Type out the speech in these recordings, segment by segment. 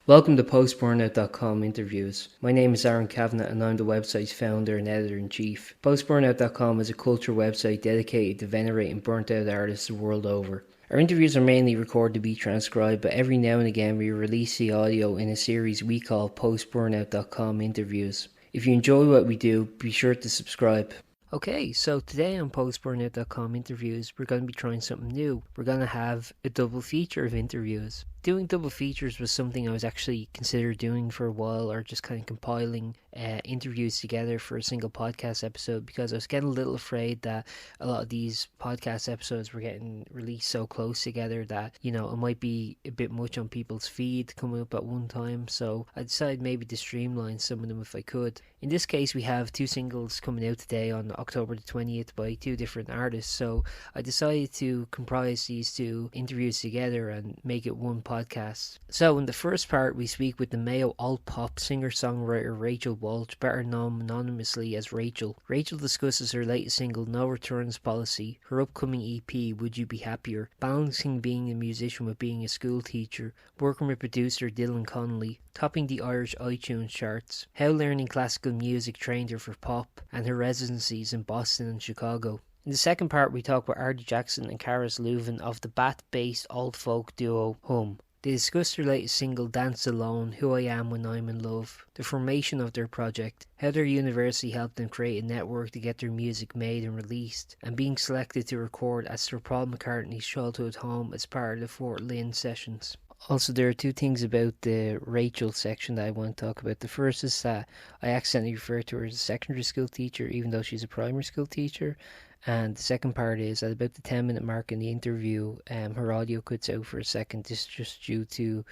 Welcome to Post-Burnout.com interviews. My name is Aaron Kavanagh and I'm the website's founder and editor-in-chief. Post-Burnout.com is a culture website dedicated to venerating burnt-out artists the world over. Our interviews are mainly recorded to be transcribed, but every now and again we release the audio in a series we call Post-Burnout.com interviews. If you enjoy what we do, be sure to subscribe. Okay, so today on Post-Burnout.com interviews, we're going to be trying something new. We're going to have a double feature of interviews. Doing double features was something I was actually considered doing for a while, or just kind of compiling interviews together for a single podcast episode, because I was getting a little afraid that a lot of these podcast episodes were getting released so close together that, it might be a bit much on people's feed coming up at one time. So I decided maybe to streamline some of them if I could. In this case, we have two singles coming out today on October the 20th by two different artists, so I decided to comprise these two interviews together and make it one podcast. So in the first part, we speak with the Mayo alt-pop singer-songwriter Rachel Walsh, better known mononymously as Rachel. Rachel discusses her latest single No Returns Policy, her upcoming EP Would You Be Happier, balancing being a musician with being a school teacher, working with producer Dylan Connolly, topping the Irish iTunes charts, how learning classical music trained her for pop, and her residencies in Boston and Chicago. In the second part, we talk with Arty Jackson and Carys Lewin of the Bath-based alt-folk duo Humm. They discuss their latest single Dance Alone, Who I Am When I'm in Love, the formation of their project, how their university helped them create a network to get their music made and released, and being selected to record at Sir Paul McCartney's childhood home as part of the Forthlin Sessions. Also, there are two things about the Rachel section that I want to talk about. The first is that I accidentally referred to her as a secondary school teacher, even though she's a primary school teacher. And the second part is at about the 10-minute mark in the interview, her audio cuts out for a second. This is just due to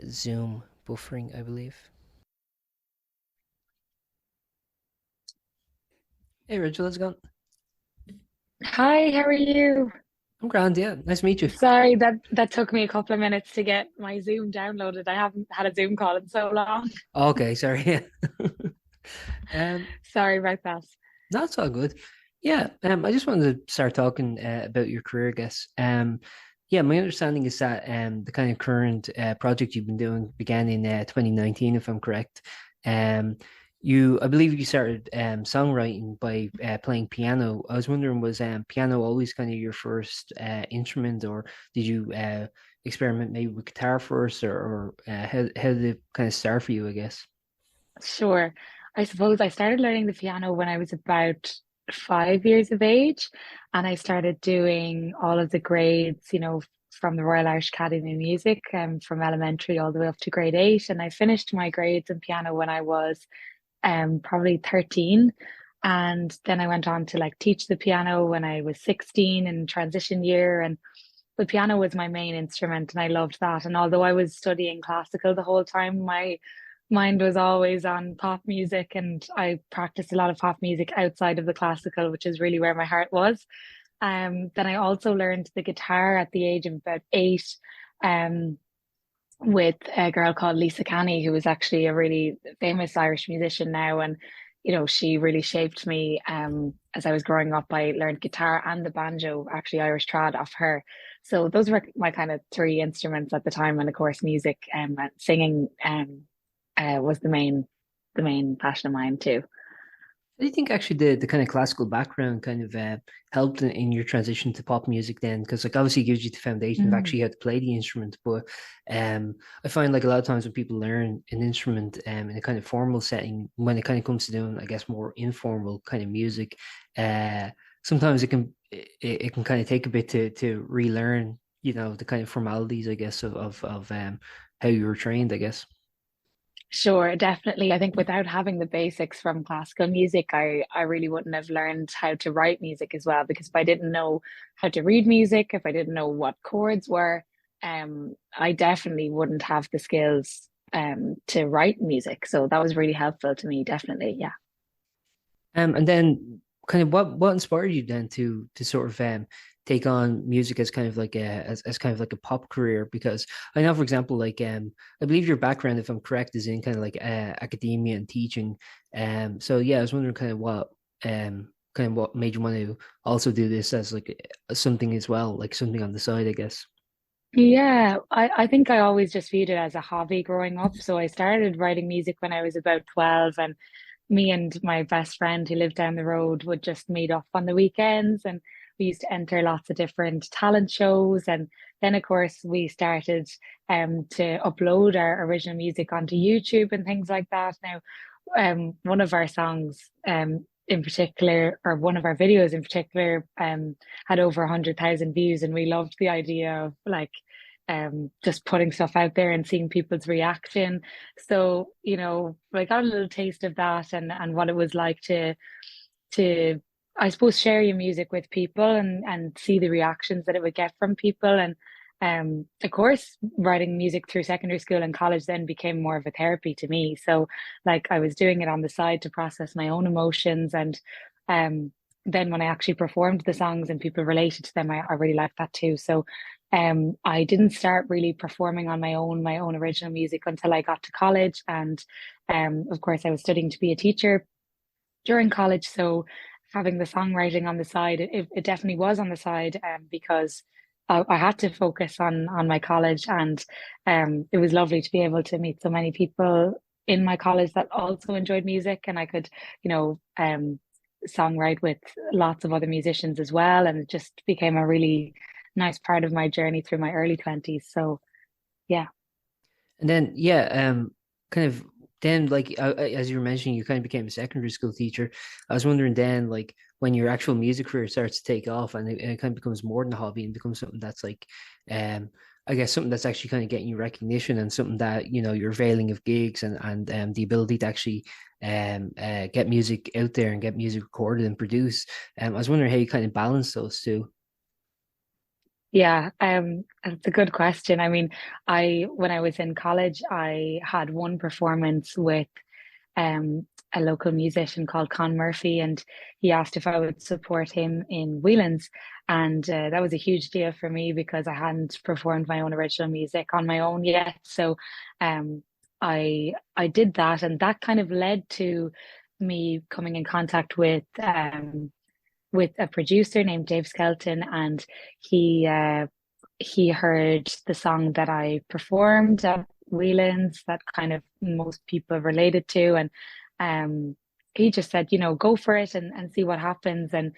Zoom buffering, I believe. Hey Rachel, how's it going? Hi, how are you? I'm grand, yeah. Nice to meet you. Sorry that took me a couple of minutes to get my Zoom downloaded. I haven't had a Zoom call in so long. Okay, sorry. Yeah. um, Sorry about that. that's all good. Yeah, I just wanted to start talking about your career, I guess. Yeah, my understanding is that the kind of current project you've been doing began in 2019, if I'm correct. Um, I believe you started songwriting by playing piano. I was wondering, was piano always kind of your first instrument, or did you experiment maybe with guitar first, or how did it kind of start for you, I guess? Sure. I suppose I started learning the piano when I was about 5 years of age, and I started doing all of the grades, from the Royal Irish Academy of Music, from elementary all the way up to grade eight. And I finished my grades in piano when I was probably 13. And then I went on to like teach the piano when I was 16 in transition year. And the piano was my main instrument and I loved that. And although I was studying classical the whole time, my mind was always on pop music and I practiced a lot of pop music outside of the classical, which is really where my heart was. Then I also learned the guitar at the age of about eight. Um, with a girl called Lisa Canny, who is actually a really famous Irish musician now. And, she really shaped me as I was growing up. I learned guitar and the banjo, actually Irish trad off her. So those were my kind of three instruments at the time. And of course, music and singing was the main passion of mine too. Do you think actually the kind of classical background kind of helped in your transition to pop music then? Because like obviously it gives you the foundation of Mm. actually how to play the instrument, but I find like a lot of times when people learn an instrument in a kind of formal setting, when it kind of comes to doing, I guess, more informal kind of music, uh, sometimes it can kind of take a bit to relearn, the kind of formalities, I guess, of how you were trained, I guess. Sure, definitely. I think without having the basics from classical music, I really wouldn't have learned how to write music as well. Because if I didn't know how to read music, if I didn't know what chords were, I definitely wouldn't have the skills to write music. So that was really helpful to me, definitely. Yeah. And then kind of what inspired you then to sort of take on music as kind of like as kind of like a pop career? Because I know, for example, like I believe your background, if I'm correct, is in kind of like academia and teaching. So yeah, I was wondering kind of what made you want to also do this as like something as well, like something on the side, I guess. Yeah, I think I always just viewed it as a hobby growing up. So I started writing music when I was about 12, and me and my best friend who lived down the road would just meet up on the weekends, and we used to enter lots of different talent shows. And then of course we started to upload our original music onto YouTube and things like that. Now one of our songs in particular, or one of our videos in particular, had over 100,000 views, and we loved the idea of like just putting stuff out there and seeing people's reaction. So, I got a little taste of that, and what it was like to I suppose share your music with people and see the reactions that it would get from people. And of course, writing music through secondary school and college then became more of a therapy to me. So like I was doing it on the side to process my own emotions. And then when I actually performed the songs and people related to them, I really liked that too. So I didn't start really performing on my own original music until I got to college. And of course I was studying to be a teacher during college. So having the songwriting on the side, it definitely was on the side, because I had to focus on my college. And it was lovely to be able to meet so many people in my college that also enjoyed music, and I could, songwrite with lots of other musicians as well. And it just became a really nice part of my journey through my early 20s. So yeah. And then, yeah, kind of then, like, as you were mentioning, you kind of became a secondary school teacher. I was wondering then, like, when your actual music career starts to take off and it kind of becomes more than a hobby and becomes something that's like, um, I guess something that's actually kind of getting you recognition and something that, you're availing of gigs and the ability to actually get music out there and get music recorded and produced. I was wondering how you kind of balance those two. Yeah, it's a good question. I mean, when I was in college, I had one performance with a local musician called Con Murphy, and he asked if I would support him in Whelan's. And that was a huge deal for me because I hadn't performed my own original music on my own yet. So um, I did that, and that kind of led to me coming in contact with a producer named Dave Skelton, and he uh, he heard the song that I performed at Whelan's that kind of most people related to, and um, he just said, go for it and see what happens. And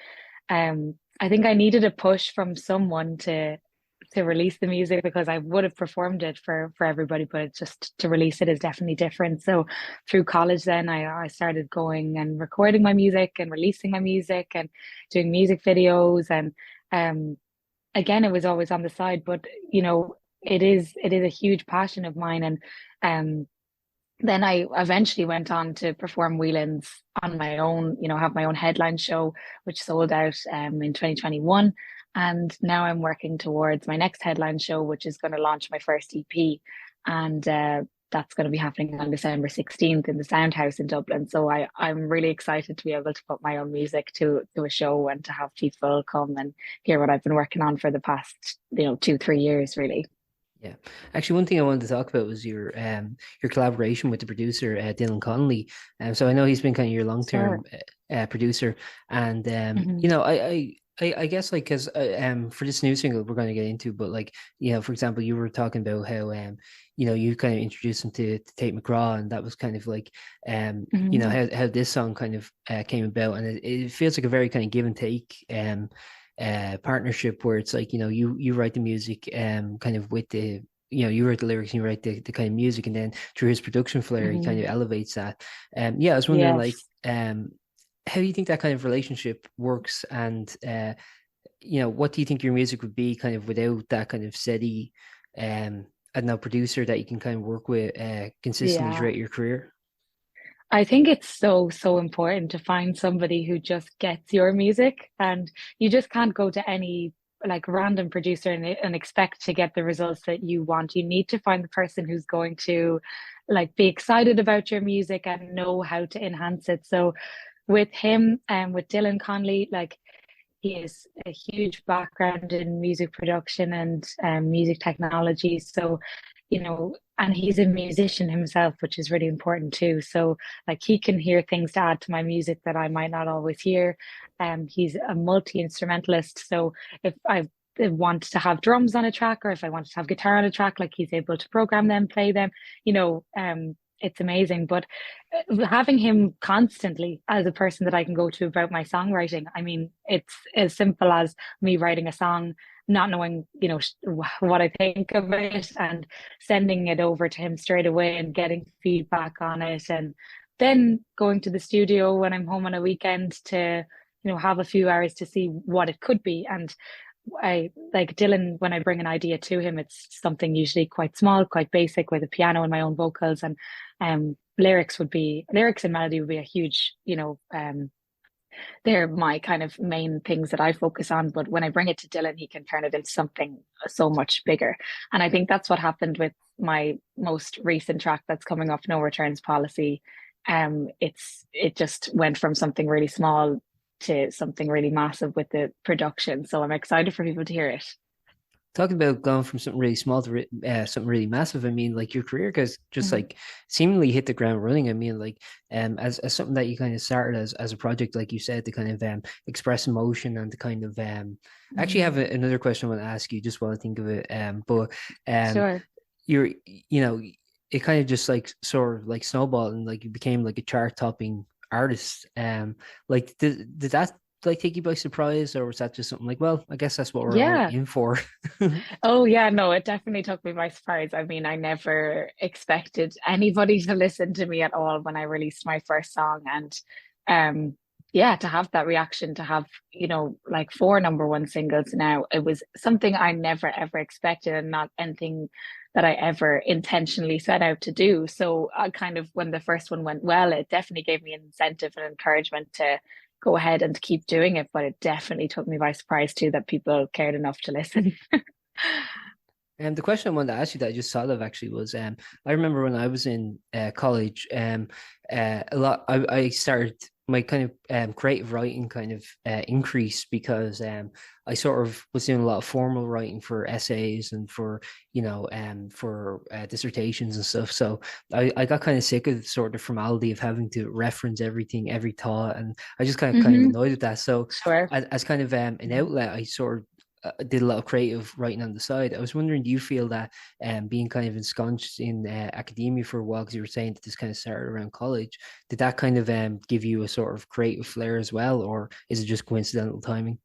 I think I needed a push from someone to release the music, because I would have performed it for everybody, but it's just to release it is definitely different. So through college, then I started going and recording my music and releasing my music and doing music videos. And um, again, it was always on the side, but it is a huge passion of mine. And um, then I eventually went on to perform Whelan's on my own, have my own headline show, which sold out in 2021. And now I'm working towards my next headline show, which is going to launch my first EP. And that's going to be happening on December 16th in the Soundhouse in Dublin. So I'm really excited to be able to put my own music to a show and to have people come and hear what I've been working on for the past, 2, 3 years, really. Yeah, actually, one thing I wanted to talk about was your collaboration with the producer Dylan Connolly. So I know he's been kind of your long Sure. term producer, and Hmm. I guess like because for this new single we're going to get into, but like for example, you were talking about how you kind of introduced him to Tate McGraw, and that was kind of like Hmm. how this song kind of came about, and it feels like a very kind of give and take partnership where it's like you write the music kind of with the you write the lyrics and you write the kind of music, and then through his production flair he kind Hmm. of elevates that. Yeah, I was wondering like Yes. how do you think that kind of relationship works, and what do you think your music would be kind of without that kind of steady I don't know, producer that you can kind of work with consistently Yeah. throughout your career? I think it's so, so important to find somebody who just gets your music, and you just can't go to any like random producer and expect to get the results that you want. You need to find the person who's going to like be excited about your music and know how to enhance it. So with him and with Dylan Connolly, like he has a huge background in music production and music technology. So, and he's a musician himself, which is really important too. So, like, he can hear things to add to my music that I might not always hear. He's a multi-instrumentalist. So, if I want to have drums on a track, or if I wanted to have guitar on a track, like he's able to program them, play them, it's amazing. But having him constantly as a person that I can go to about my songwriting, I mean, it's as simple as me writing a song, not knowing, what I think of it, and sending it over to him straight away and getting feedback on it. And then going to the studio when I'm home on a weekend to, have a few hours to see what it could be. And I like Dylan, when I bring an idea to him, it's something usually quite small, quite basic, with a piano and my own vocals, and lyrics and melody would be a huge, they're my kind of main things that I focus on. But when I bring it to Dylan, he can turn it into something so much bigger. And I think that's what happened with my most recent track that's coming up, No Returns Policy. It just went from something really small to something really massive with the production. So I'm excited for people to hear it. Talking about going from something really small to something really massive, I mean, like your career guys just like seemingly hit the ground running. I mean, like as something that you kind of started as a project, like you said, to kind of express emotion and to kind of I actually have another question I want to ask you just while I think of it. But Sure. you're it kind of just like sort of like snowballed and like you became like a chart topping artist. Like did that like take you by surprise, or was that just something like, well, I guess that's what we're all Yeah. in for? Oh, yeah, no, it definitely took me by surprise. I mean, I never expected anybody to listen to me at all when I released my first song. And yeah, to have that reaction, to have, like 4 number one singles now, it was something I never ever expected, and not anything that I ever intentionally set out to do. So I kind of, when the first one went well, it definitely gave me an incentive and encouragement to go ahead and keep doing it. But it definitely took me by surprise too that people cared enough to listen. And the question I wanted to ask you that I just thought of actually was, I remember when I was in college, I started my kind of creative writing kind of increased because I sort of was doing a lot of formal writing for essays and for dissertations and stuff. So I got kind of sick of sort of formality of having to reference everything, every thought, and I just kind of annoyed with that. So Sure. as kind of an outlet, I sort of did a lot of creative writing on the side. I was wondering, do you feel that being kind of ensconced in academia for a while, because you were saying that this kind of started around college, did that kind of give you a sort of creative flair as well, or is it just coincidental timing?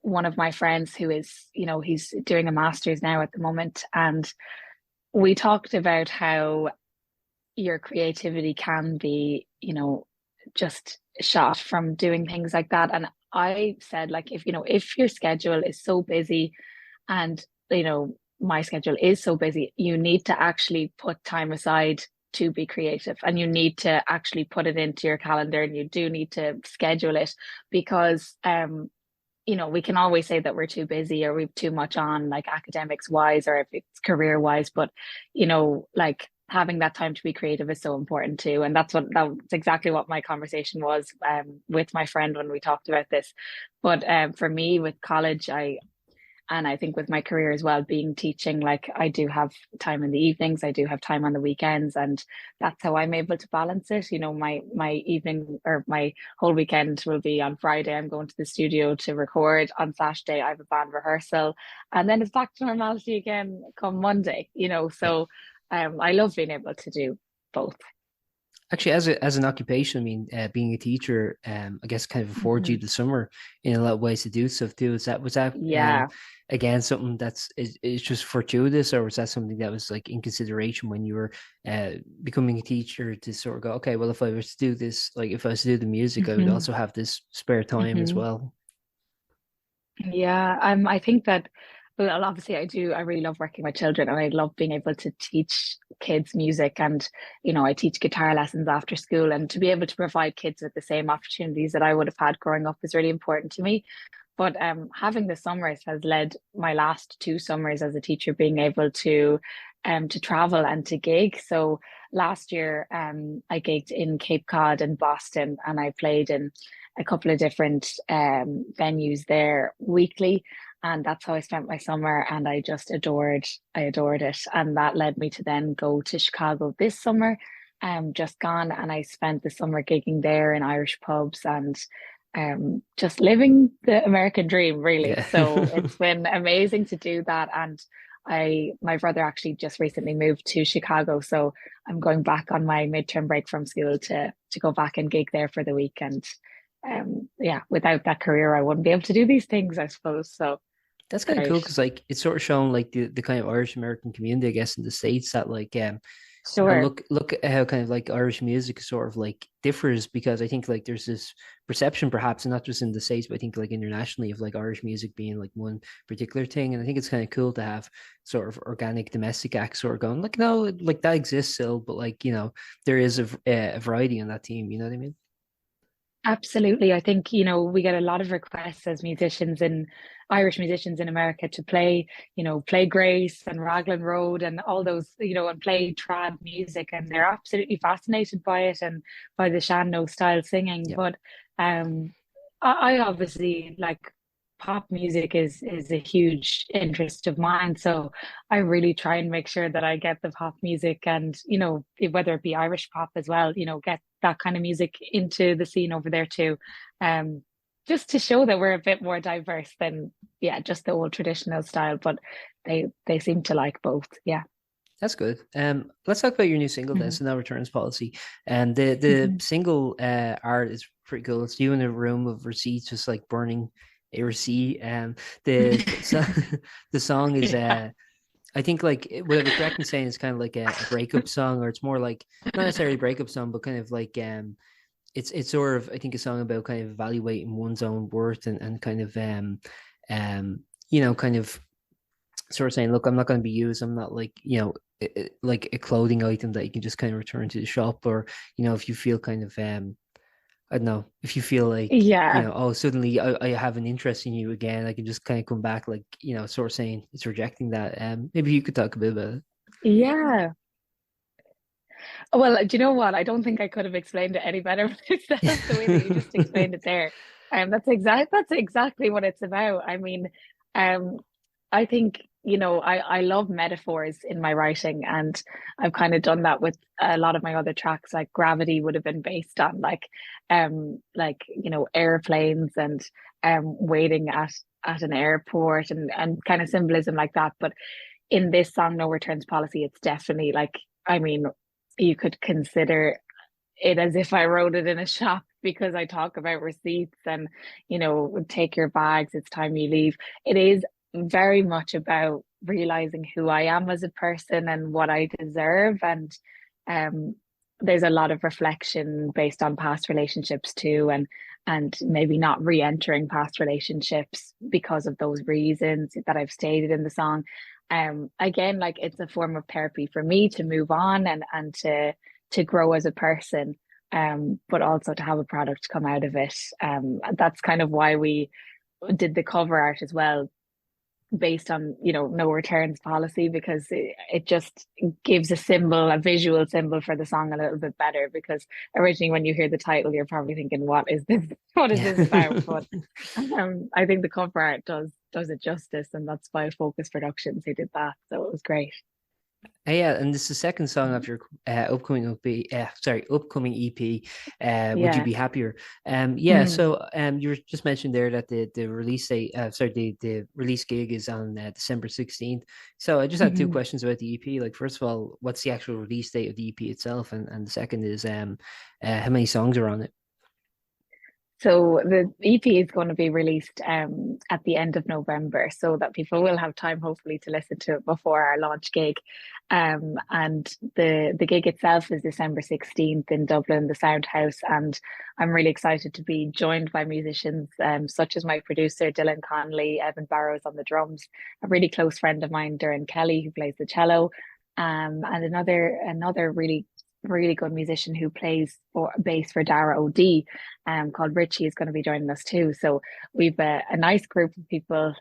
One of my friends who is, he's doing a master's now at the moment, and we talked about how your creativity can be, just shot from doing things like that. And I said, like, if your schedule is so busy, and, my schedule is so busy, you need to actually put time aside to be creative, and you need to actually put it into your calendar, and you do need to schedule it, because we can always say that we're too busy or we've too much on, like academics wise, or if it's career wise, but like having that time to be creative is so important too. And that's exactly what my conversation was with my friend when we talked about this. But for me with college, and I think with my career as well, being teaching, like I do have time in the evenings, I do have time on the weekends, and that's how I'm able to balance it. My evening or my whole weekend will be on Friday. I'm going to the studio to record. On Saturday, I have a band rehearsal, and then it's back to normality again come Monday. Yeah. So I love being able to do both. Actually, as an occupation, I mean, being a teacher, I guess kind of affords you Mhm. the summer in a lot of ways to do stuff too. Was that Yeah. again something is just fortuitous, or was that something that was like in consideration when you were becoming a teacher to sort of go, okay, well, if I was to do this, like if I was to do the music, I would hmm also have this spare time as hmm well. Yeah, I think that, well, obviously I do. I really love working with children, and I love being able to teach kids music. And, I teach guitar lessons after school, and to be able to provide kids with the same opportunities that I would have had growing up is really important to me. But having the summers has led my last 2 summers as a teacher being able to travel and to gig. So last year, I gigged in Cape Cod and Boston, and I played in a couple of different venues there weekly. And that's how I spent my summer. And I adored it. And that led me to then go to Chicago this summer just gone, and I spent the summer gigging there in Irish pubs and just living the American dream, really. Yeah. So it's been amazing to do that. And my brother actually just recently moved to Chicago, so I'm going back on my midterm break from school to go back and gig there for the week. And yeah, without that career, I wouldn't be able to do these things, I suppose. So That's kind of cool great. because like it's sort of shown like the kind of Irish American community, I guess, in the States that like Sure. look at how kind of like Irish music sort of like differs because I think like there's this perception perhaps and not just in the States but I think like internationally of like Irish music being like one particular thing and I think it's kind of cool to have sort of organic domestic acts sort of going like no like that exists still but like there is a variety on that team, you know what I mean? Absolutely. I think, we get a lot of requests as musicians in Irish musicians in America to play, play Grace and Raglan Road and all those, and play trad music. And they're absolutely fascinated by it and by the Shanno style singing. Yeah, But I obviously like pop music is a huge interest of mine. So I really try and make sure that I get the pop music and, whether it be Irish pop as well, get that kind of music into the scene over there too. Um, just to show that we're a bit more diverse than, yeah, just the old traditional style, but they seem to like both. Yeah. that's good. Let's talk about your new single then, Mhm. so now returns policy. And the Mhm. single art is pretty cool. It's you in a room of receipts, just like burning a receipt. The the song is Yeah. I think like would I be correct in saying it's kind of like a breakup song, or it's more like not necessarily a breakup song, but kind of like it's sort of I think a song about kind of evaluating one's own worth and kind of kind of sort of saying, look, I'm not going to be used. I'm not like, like a clothing item that you can just kind of return to the shop or, if you feel kind of, I don't know, if you feel like, Yeah. oh, suddenly I have an interest in you again, I can just kind of come back, like, sort of saying it's rejecting that. Maybe you could talk a bit about it. Yeah. Well, do you know what? I don't think I could have explained it any better myself, the way that you just explained it there. That's exactly what it's about. I mean, um, I think, I love metaphors in my writing, and I've kind of done that with a lot of my other tracks, like Gravity would have been based on airplanes and waiting at an airport and kind of symbolism like that. But in this song, No Returns Policy, it's definitely like, I mean, you could consider it as if I wrote it in a shop because I talk about receipts and, take your bags, it's time you leave. It is very much about realizing who I am as a person and what I deserve. And um, there's a lot of reflection based on past relationships too, and maybe not re-entering past relationships because of those reasons that I've stated in the song. Again, like it's a form of therapy for me to move on and to grow as a person, but also to have a product come out of it. That's kind of why we did the cover art as well, based on, no returns policy, because it just gives a symbol, a visual symbol for the song a little bit better. Because originally, when you hear the title, you're probably thinking, "What is this? What is Yeah. this about?" But I think the cover art does it justice, and that's by Focus Productions who did that. So it was great. Yeah, and this is the second song of your upcoming EP. Upcoming EP. Would you Yeah. be happier? Yeah. Mm. So, you were just mentioned there that the release date, the release gig is on December 16th. So I just had two Mhm. questions about the EP. Like, first of all, what's the actual release date of the EP itself, and the second is how many songs are on it? So the EP is going to be released at the end of November, so that people will have time, hopefully, to listen to it before our launch gig. And the gig itself is December 16th in Dublin, the Sound House, and I'm really excited to be joined by musicians such as my producer Dylan Connolly, Evan Barrows on the drums, a really close friend of mine, Darren Kelly, who plays the cello, and another really good musician who plays for bass for Dara OD, called Richie, is going to be joining us too. So we've a nice group of people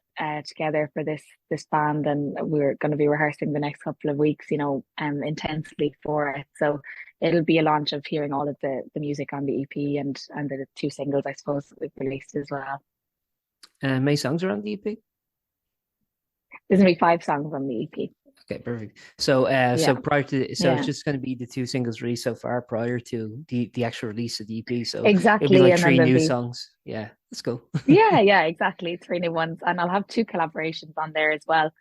together for this band, and we're going to be rehearsing the next couple of weeks, intensely for it. So it'll be a launch of hearing all of the music on the EP and the two singles, I suppose, that we've released as well. How many songs are on the EP? There's gonna be 5 songs on the EP. Okay, perfect. So, so Yeah, prior to, so it's yeah, just going to be the two singles released so far prior to the actual release of the EP. So it'll be exactly. like And then three there'll new be, songs. Yeah, let's go. yeah, exactly. Three new ones. And I'll have two collaborations on there as well,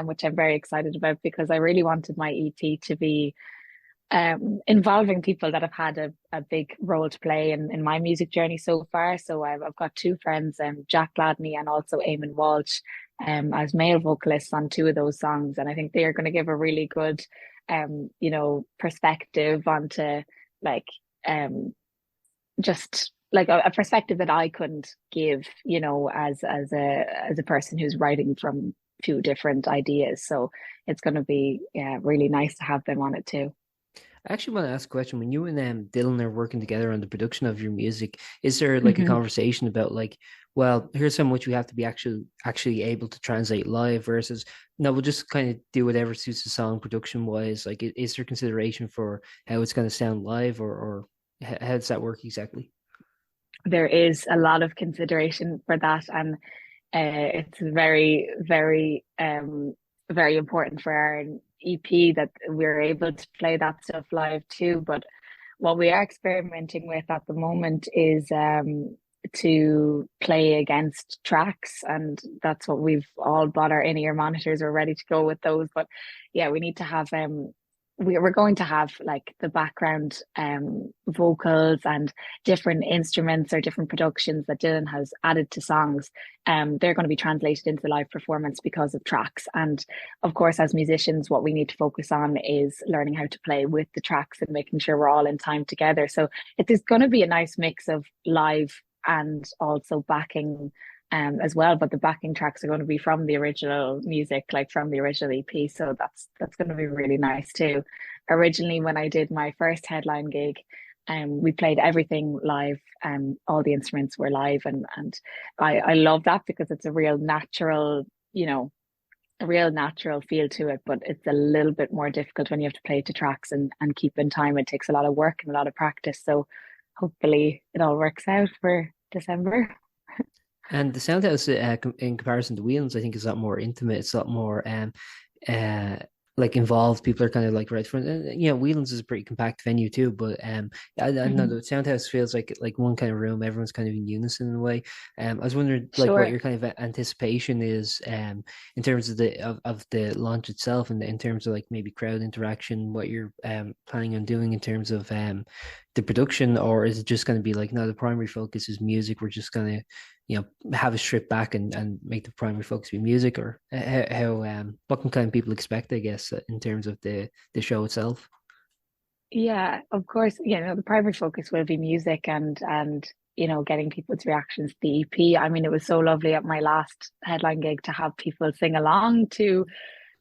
which I'm very excited about because I really wanted my EP to be involving people that have had a big role to play in my music journey so far. So I've got two friends, Jack Gladney and also Eamon Walsh, as male vocalists on two of those songs. And I think they are going to give a really good, perspective onto like, um, just like a perspective that I couldn't give, as a person who's writing from two different ideas. So it's going to be, yeah, really nice to have them on it too. I actually want to ask a question. When you and Dylan are working together on the production of your music, is there like a Mhm. conversation about like, well, here's how much we have to be actually able to translate live versus no, we'll just kind of do whatever suits the song production wise. Like, is there consideration for how it's going to sound live, or how does that work exactly? There is a lot of consideration for that, and it's very, very, very important for our EP that we're able to play that stuff live too. But what we are experimenting with at the moment is to play against tracks, and that's what we've all bought our in-ear monitors. We're ready to go with those, but yeah, we need to have we're going to have like the background vocals and different instruments or different productions that Dylan has added to songs. They're going to be translated into the live performance because of tracks. And of course, as musicians, what we need to focus on is learning how to play with the tracks and making sure we're all in time together. So it is going to be a nice mix of live and also backing as well. But the backing tracks are going to be from the original music, like from the original EP. So that's going to be really nice too. Originally, when I did my first headline gig, we played everything live, and all the instruments were live, and I love that because it's a real natural, a real natural feel to it. But it's a little bit more difficult when you have to play to tracks and keep in time. It takes a lot of work and a lot of practice. So hopefully it all works out for December. And the Soundhouse, in comparison to Whelan's, I think is a lot more intimate. It's a lot more uh, like involved. People are kind of like right front. You know, Whelan's is a pretty compact venue too, but I don't know. The Mhm. Soundhouse feels like one kind of room. Everyone's kind of in unison in a way. I was wondering like what Sure. your kind of anticipation is in terms of of the launch itself, and in terms of like maybe crowd interaction. What you're planning on doing in terms of the production, or is it just going to be like no, the primary focus is music. We're just going to have a strip back and make the primary focus be music, or how what can kind of people expect, I guess, in terms of the show itself. Yeah, of course, the primary focus will be music and getting people's reactions to the EP. I mean, it was so lovely at my last headline gig to have people sing along to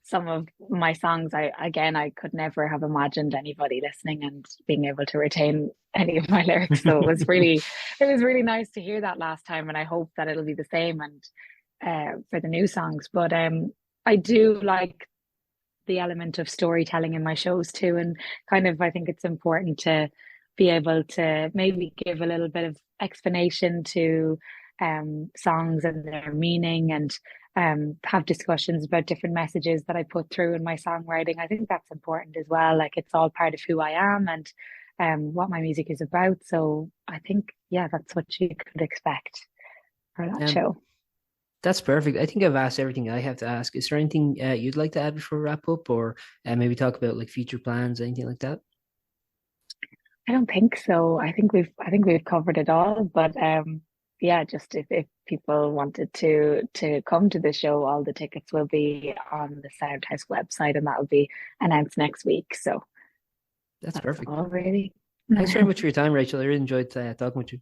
some of my songs. I could never have imagined anybody listening and being able to retain any of my lyrics. So it was really nice to hear that last time, and I hope that it'll be the same and for the new songs. But I do like the element of storytelling in my shows too. And kind of, I think it's important to be able to maybe give a little bit of explanation to songs and their meaning and have discussions about different messages that I put through in my songwriting. I think that's important as well. Like it's all part of who I am and what my music is about. So I think, yeah, that's what you could expect for that um, show. that's perfect. I think I've asked everything I have to ask. Is there anything you'd like to add before we wrap up, or maybe talk about like future plans, anything like that? I don't think so. I think we've covered it all. But yeah, just if people wanted to come to the show, all the tickets will be on the Soundhouse website, and that will be announced next week. So That's that's perfect. all really. Thanks very much for your time, Rachel. I really enjoyed talking with you.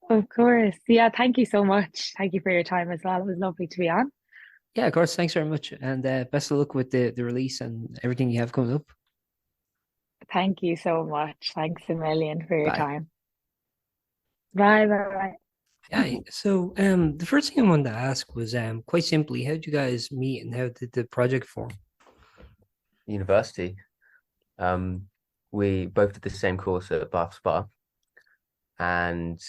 Of course. Yeah, thank you so much. Thank you for your time as well. It was lovely to be on. Yeah, of course. Thanks very much, and best of luck with the release and everything you have coming up. Thank you so much. Thanks a million for your Bye. time. Bye, bye, bye. Yeah, so the first thing I wanted to ask was quite simply, how did you guys meet and how did the project form? University. Um, we both did the same course at Bath Spa, and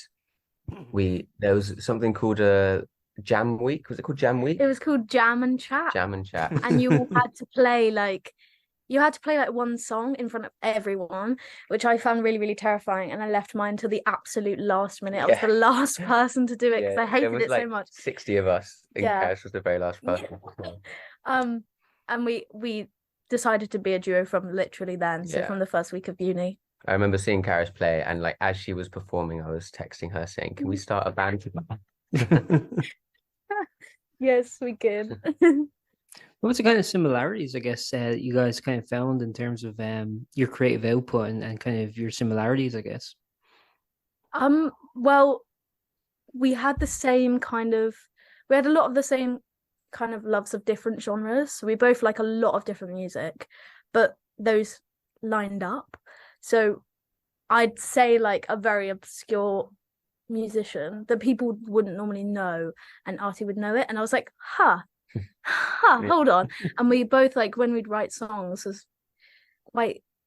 we there was something called a Jam Week. Was it called Jam Week? It was called Jam and Chat. Jam and Chat. And you all had to play like one song in front of everyone, which I found really, really terrifying. And I left mine till the absolute last minute. I was the last person to do it because I hated it like so much. 60 of us. Carys was the very last person. And we decided to be a duo from literally then. So from the first week of uni. I remember seeing Carys play, and like as she was performing, I was texting her saying, "Can we start a band together?" Yes, we could. What's the kind of similarities, I guess, you guys kind of found in terms of your creative output and kind of your similarities, I guess? Well, we had we had a lot of the same kind of loves of different genres. So we both like a lot of different music, but those lined up. So I'd say like a very obscure musician that people wouldn't normally know, and Arty would know it. And I was like, hold on. And we both, like, when we'd write songs, was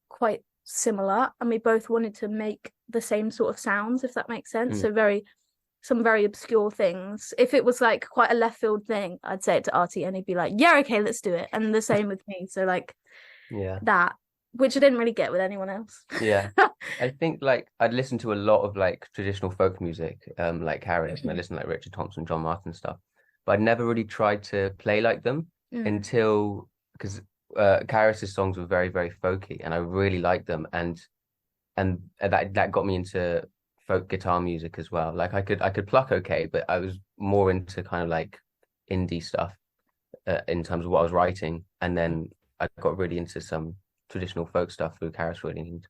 quite similar, and we both wanted to make the same sort of sounds, if that makes sense. So some very obscure things. If it was like quite a left field thing, I'd say it to Arty and he'd be like, yeah, okay, let's do it. And the same with me. So like that, which I didn't really get with anyone else. I think like I'd listen to a lot of like traditional folk music, like Carys, and I listened to like Richard Thompson, John Martin stuff, but I'd never really tried to play like them until, because Carys' songs were very, very folky, and I really liked them, and that got me into folk guitar music as well. Like I could pluck okay, but I was more into kind of like indie stuff in terms of what I was writing, and then I got really into some traditional folk stuff through Carys really.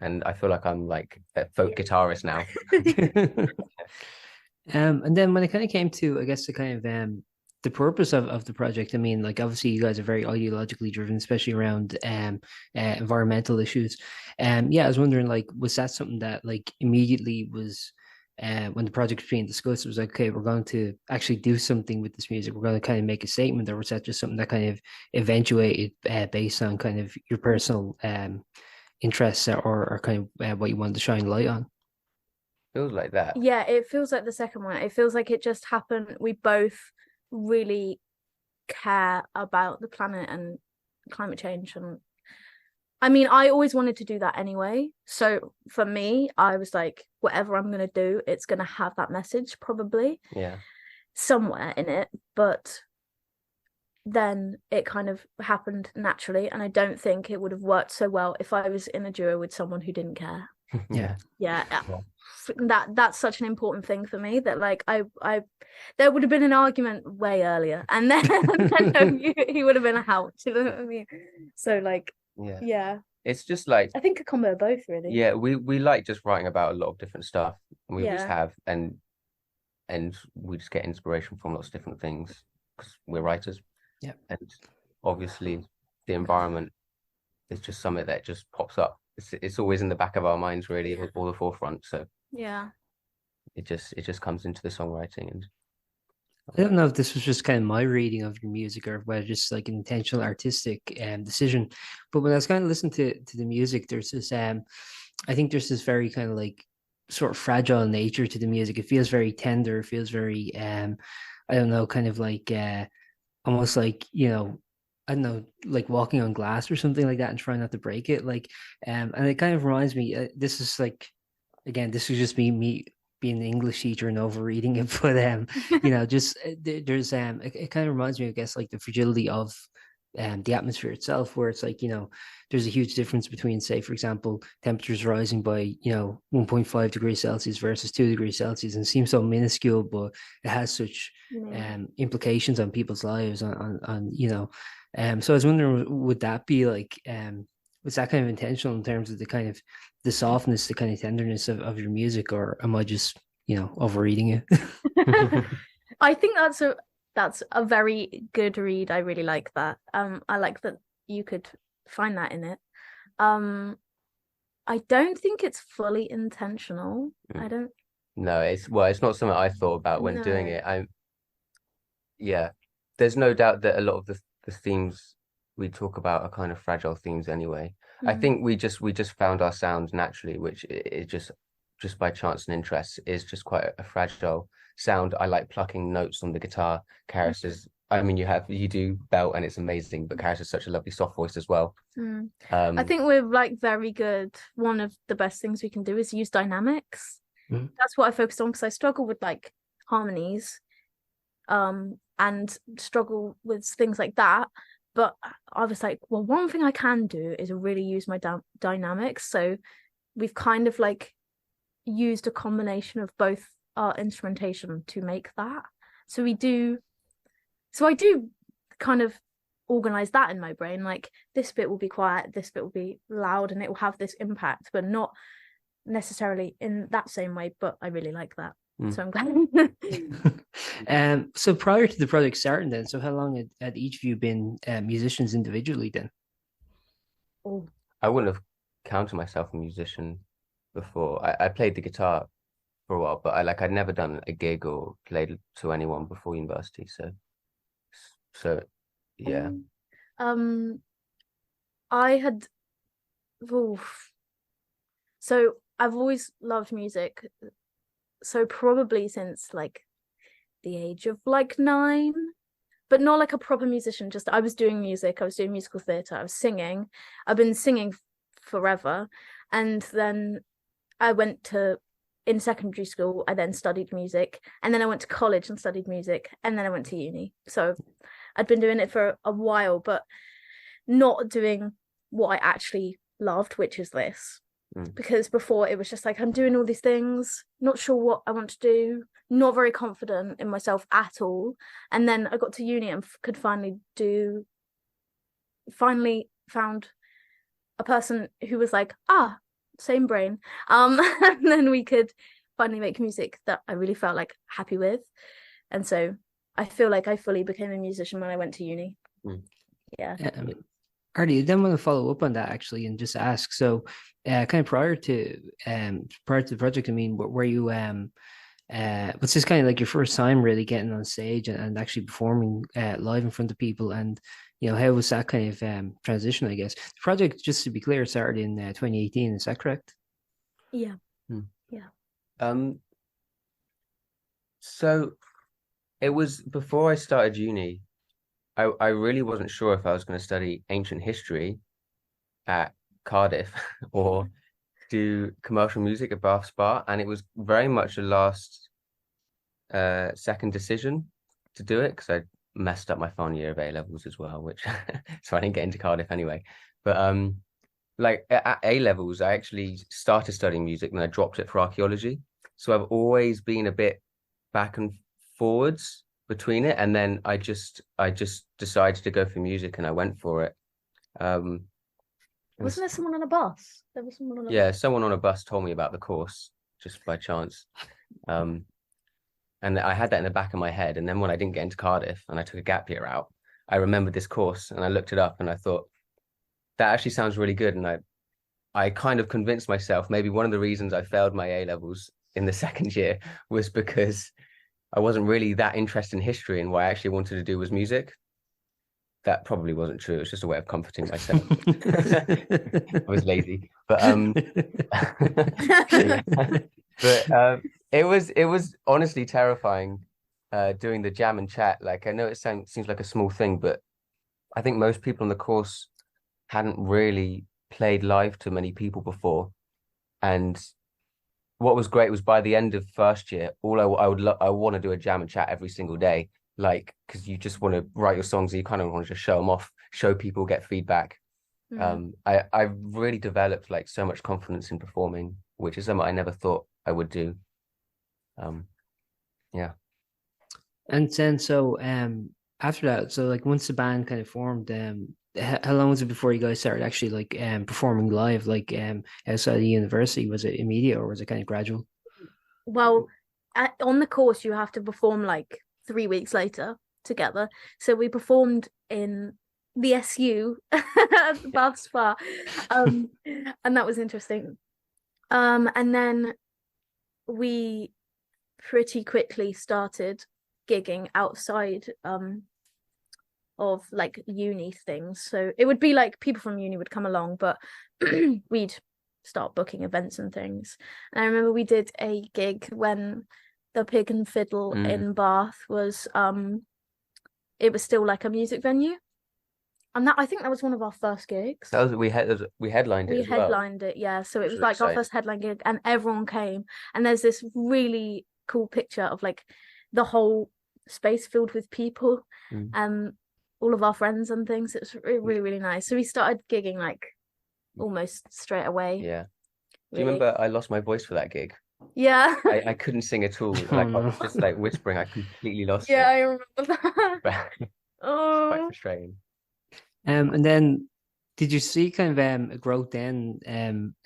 And I feel like I'm like a folk guitarist now. And then when it kind of came to, I guess, the kind of the purpose of the project, I mean, like obviously you guys are very ideologically driven, especially around environmental issues. I was wondering, like, was that something that like immediately was when the project was being discussed, it was like, okay, we're going to actually do something with this music, we're going to kind of make a statement, or was that just something that kind of eventuated based on kind of your personal interests or kind of what you wanted to shine light on? Feels like that. Yeah, it feels like the second one. It feels like it just happened. We both really care about the planet and climate change, and I mean, I always wanted to do that anyway. So for me, I was like, whatever I'm gonna do, it's gonna have that message probably somewhere in it. But then it kind of happened naturally, and I don't think it would have worked so well if I was in a duo with someone who didn't care. That's such an important thing for me, that like I there would have been an argument way earlier, and then he would have been out. You know what I mean? So like it's just like, I think a combo of both, really. We like just writing about a lot of different stuff, and we just have, and we just get inspiration from lots of different things because we're writers. And obviously the environment is just something that just pops up. It's always in the back of our minds, really, or the forefront. So it just comes into the songwriting. And I don't know if this was just kind of my reading of your music or whether just like an intentional artistic decision, but when I was kind of listening to the music, there's this I think there's this very kind of like sort of fragile nature to the music. It feels very tender. It feels very I don't know, kind of like almost like, you know, I don't know, like walking on glass or something like that and trying not to break it. Like, and it kind of reminds me, this is like, again, this is just me being an English teacher and overreading it, but you know, just there's it kind of reminds me, I guess, like the fragility of the atmosphere itself, where it's like, you know, there's a huge difference between, say, for example, temperatures rising by, you know, 1.5 degrees Celsius versus 2 degrees Celsius, and it seems so minuscule, but it has such implications on people's lives, on you know. So I was wondering, would that be like, was that kind of intentional in terms of the kind of the softness, the kind of tenderness of your music, or am I just, you know, overreading it? I think that's a very good read. I really like that. I like that you could find that in it. I don't think it's fully intentional. I don't. No, it's not something I thought about when doing it. There's no doubt that a lot of the themes we talk about are kind of fragile themes anyway. I think we just found our sound naturally, which is just by chance and interest is just quite a fragile sound. I like plucking notes on the guitar. Carys is, I mean, you do belt and it's amazing, but Carys has such a lovely soft voice as well. I think we're like very good. One of the best things we can do is use dynamics. That's what I focused on because I struggle with like harmonies, and struggle with things like that. But I was like, well, one thing I can do is really use my dynamics. So we've kind of like used a combination of both our instrumentation to make that. So I do kind of organize that in my brain, like this bit will be quiet, this bit will be loud, and it will have this impact, but not necessarily in that same way. But I really like that. So I'm glad. So prior to the project starting then, so how long had each of you been musicians individually then? I wouldn't have counted myself a musician before. I played the guitar for a while, but I'd never done a gig or played to anyone before university. So yeah. I had so I've always loved music. So probably since like the age of like 9, but not like a proper musician. Just I was doing music. I was doing musical theatre. I was singing. I've been singing forever. And then I went in secondary school, I then studied music. And then I went to college and studied music. And then I went to uni. So I'd been doing it for a while, but not doing what I actually loved, which is this. Because before it was just like, I'm doing all these things, not sure what I want to do, not very confident in myself at all. And then I got to uni and could finally found a person who was like, same brain. And then we could finally make music that I really felt like happy with. And so I feel like I fully became a musician when I went to uni. Yeah. Arty, I then want to follow up on that actually and just ask. So, kind of prior to the project, I mean, were you what's this kind of like your first time really getting on stage and actually performing live in front of people? And how was that kind of transition? I guess the project, just to be clear, started in 2018. Is that correct? Yeah. Yeah. So it was before I started uni. I really wasn't sure if I was going to study ancient history at Cardiff or do commercial music at Bath Spa, and it was very much a last second decision to do it because I messed up my final year of A levels as well, which so I didn't get into Cardiff anyway. But like at A levels, I actually started studying music and I dropped it for archaeology. So I've always been a bit back and forwards between it, and then I just decided to go for music and I went for it. Wasn't there someone on a bus? There was someone on a bus. Someone on a bus told me about the course just by chance. And I had that in the back of my head, and then when I didn't get into Cardiff and I took a gap year out, I remembered this course and I looked it up and I thought that actually sounds really good. And I kind of convinced myself maybe one of the reasons I failed my A levels in the second year was because I wasn't really that interested in history, and what I actually wanted to do was music. That probably wasn't true. It was just a way of comforting myself. I was lazy, but it was honestly terrifying doing the jam and chat. Like I know it seems like a small thing, but I think most people on the course hadn't really played live to many people before, and what was great was by the end of first year, I want to do a jam and chat every single day, like because you just want to write your songs and you kind of want to just show them off, show people, get feedback. I really developed like so much confidence in performing, which is something I never thought I would do. Yeah. And then so after that, so like once the band kind of formed, how long was it before you guys started actually like performing live, like outside the university? Was it immediate or was it kind of gradual? Well, on the course you have to perform like 3 weeks later together. So we performed in the SU at the Bath Spa, and that was interesting. And then we pretty quickly started gigging outside of like uni things. So it would be like people from uni would come along, but we'd start booking events and things. And I remember we did a gig when the Pig and Fiddle in Bath was it was still like a music venue. And that, I think that was one of our first gigs. That was we headlined it as well. We headlined it, yeah. So it was like our first headline gig, and everyone came. And there's this really cool picture of like the whole space filled with people, all of our friends and things. It was really, really nice. So we started gigging like almost straight away. Yeah. Do you remember I lost my voice for that gig? Yeah. I couldn't sing at all. Like I was just like whispering. I completely lost it. Yeah, I remember that. Oh, quite frustrating. And then did you see kind of a growth then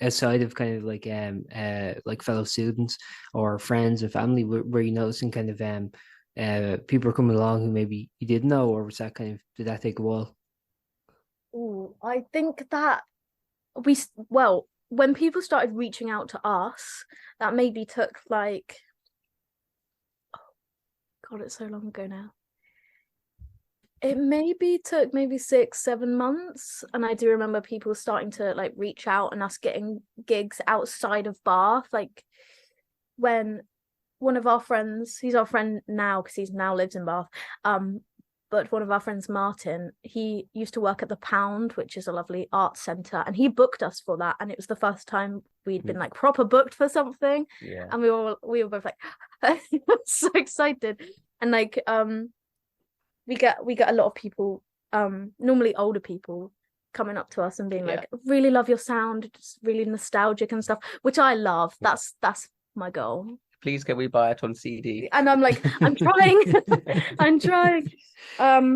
outside of kind of like fellow students or friends and family? Were you noticing kind of people coming along who maybe you didn't know, or was that did that take a while? Oh, I think that when people started reaching out to us, that maybe took like, oh God, it's so long ago now. It maybe took 6-7 months, and I do remember people starting to like reach out and us getting gigs outside of Bath. Like when one of our friends, he's our friend now because he's now lives in Bath, but one of our friends, Martin, he used to work at the Pound, which is a lovely arts centre, and he booked us for that, and it was the first time we'd been like proper booked for something. Yeah. And we were both like so excited, and like we get a lot of people, normally older people, coming up to us and being like, really love your sound, it's really nostalgic and stuff, which I love. That's my goal. Please, can we buy it on CD? And I'm like, I'm trying. I'm trying. Yeah,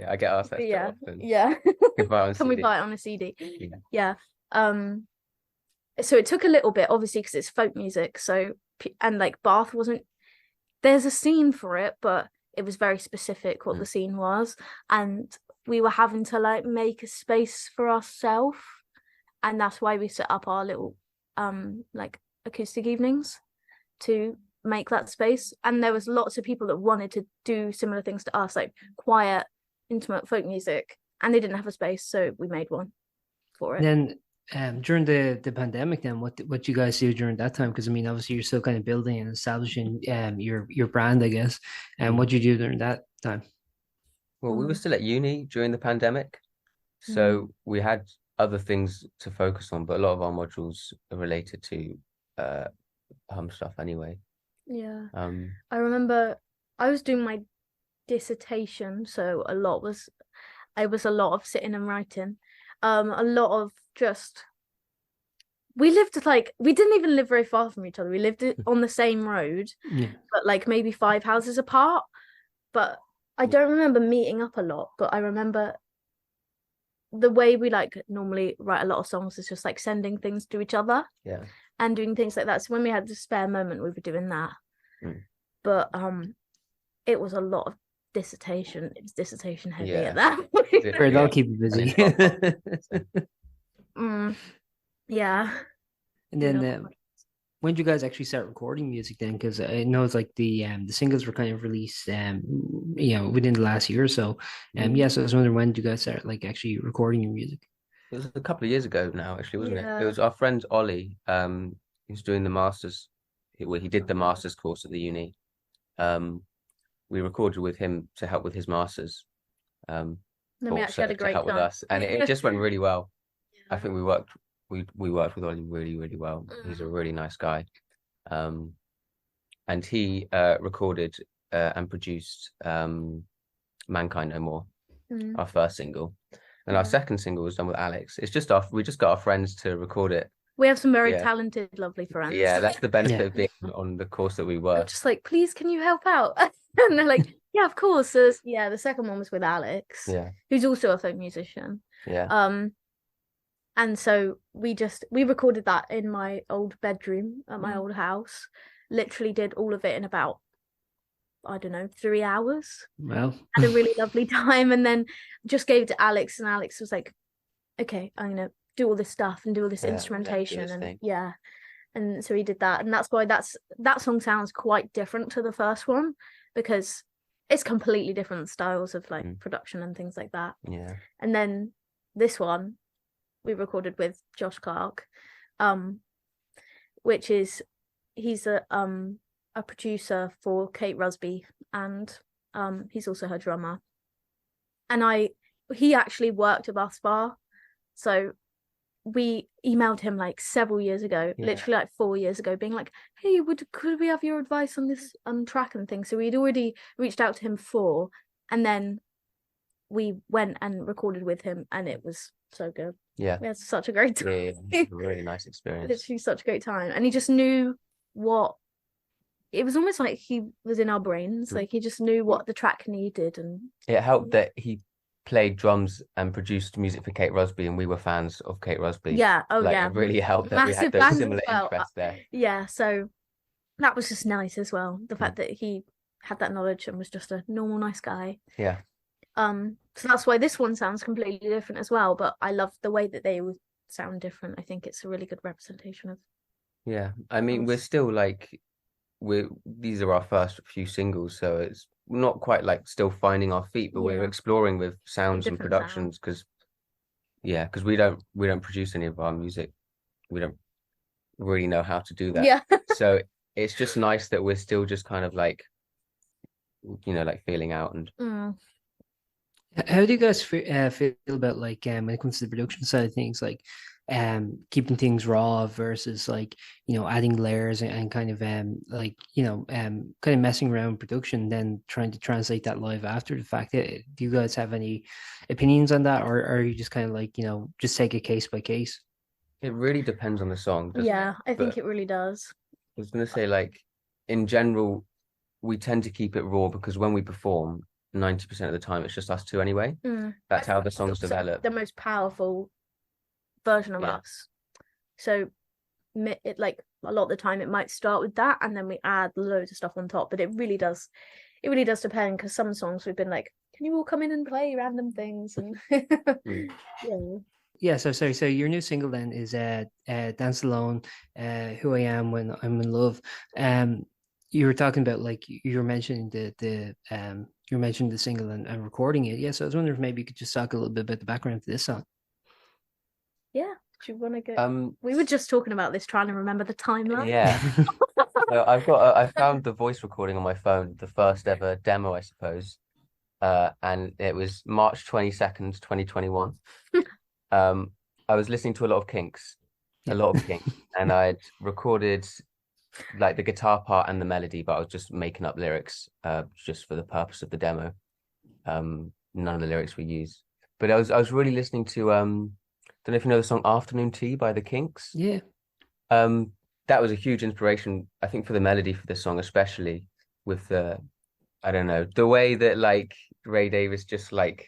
I get asked that stuff often. Yeah. Can we buy it on a CD? Yeah. So it took a little bit, obviously, because it's folk music. So, and like Bath wasn't, there's a scene for it, but it was very specific what the scene was, and we were having to like make a space for ourselves, and that's why we set up our little like acoustic evenings to make that space. And there was lots of people that wanted to do similar things to us, like quiet, intimate folk music, and they didn't have a space, so we made one for it. And then during the pandemic, then what you guys do during that time? Because I mean, obviously you're still kind of building and establishing your brand, I guess. And what did you do during that time? Well, we were still at uni during the pandemic, so we had other things to focus on, but a lot of our modules are related to Humm stuff anyway. Yeah. I remember I was doing my dissertation, so a lot of sitting and writing. A lot of just, we lived like, we didn't even live very far from each other. We lived on the same road, but like maybe 5 houses apart. But I don't remember meeting up a lot, but I remember the way we like normally write a lot of songs is just like sending things to each other. Yeah. And doing things like that. So when we had the spare moment, we were doing that. But it was a lot of dissertation. It was dissertation heavy at that point. Sure, that'll keep you busy. Yeah. And then when did you guys actually start recording music then? Because I know it's like the singles were kind of released within the last year or so. So I was wondering, when did you guys start like actually recording your music? It was a couple of years ago now, actually, wasn't it? It was our friend Ollie, who's doing the masters. He did the masters course at the uni. We recorded with him to help with his masters. Then we actually had a great time with us, and it just went really well. Yeah. I think we worked with Ollie really, really well. He's a really nice guy, and he recorded and produced "Mankind No More," our first single. And our second single was done with Alex. It's just we just got our friends to record it. We have some very talented, lovely friends. Yeah, that's the benefit of being on the course that we were. I'm just like, please, can you help out? And they're like, yeah, of course. So, the second one was with Alex, who's also a folk musician. Yeah. And so we recorded that in my old bedroom at my old house. Literally did all of it in about, I don't know, 3 hours. Well, had a really lovely time, and then just gave it to Alex, and Alex was like, okay, I'm gonna do all this stuff and do all this instrumentation, and and so he did that, and that's why that song sounds quite different to the first one, because it's completely different styles of like production and things like that. Yeah. And then this one we recorded with Josh Clark, which is he's a a producer for Kate Rusby, and he's also her drummer. And he actually worked at Bus Bar, so we emailed him like several years ago, literally like 4 years ago, being like, hey, could we have your advice on this track and things. So we'd already reached out to him before, and then we went and recorded with him, and it was so good. We had such a great time. Yeah, really nice experience. Literally such a great time. And he just knew what it was, almost like he was in our brains. Like he just knew what the track needed. And it helped that he played drums and produced music for Kate Rusby, and we were fans of Kate Rusby. It really helped that we had those similar interests there. Yeah, so that was just nice as well. The fact that he had that knowledge and was just a normal, nice guy. Yeah. So that's why this one sounds completely different as well. But I love the way that they would sound different. I think it's a really good representation of. Yeah, I mean, we're still like, these are our first few singles, so it's not quite like still finding our feet, but we're exploring with sounds and productions, because we don't produce any of our music. We don't really know how to do that. Yeah. So it's just nice that we're still just kind of like, like feeling out. And how do you guys feel about like when it comes to the production side of things, like keeping things raw versus like adding layers and kind of kind of messing around production, then trying to translate that live after the fact? Do you guys have any opinions on that, or are you just kind of like just take it case by case? It really depends on the song, doesn't it? I think it really does. I was gonna say, like, in general, we tend to keep it raw because when we perform, 90% of the time it's just us two anyway. That's how the songs develop. The most powerful version of us. So it, like, a lot of the time it might start with that, and then we add loads of stuff on top. But it really does depend, because some songs we've been like, can you all come in and play random things? And So your new single then is Dance Alone, Who I Am When I'm in Love. You were talking about, like, you were mentioning the single and recording it. So I was wondering if maybe you could just talk a little bit about the background to this song. Yeah, do you want to go? We were just talking about this, trying to remember the timeline. Yeah. So I found the voice recording on my phone, the first ever demo, I suppose. And it was March 22nd, 2021. I was listening to a lot of Kinks, and I'd recorded like the guitar part and the melody, but I was just making up lyrics just for the purpose of the demo. None of the lyrics were used. But I was really listening to don't know if you know the song Afternoon Tea by the Kinks. Yeah. That was a huge inspiration, I think, for the melody for this song, especially with the way that like Ray Davies just like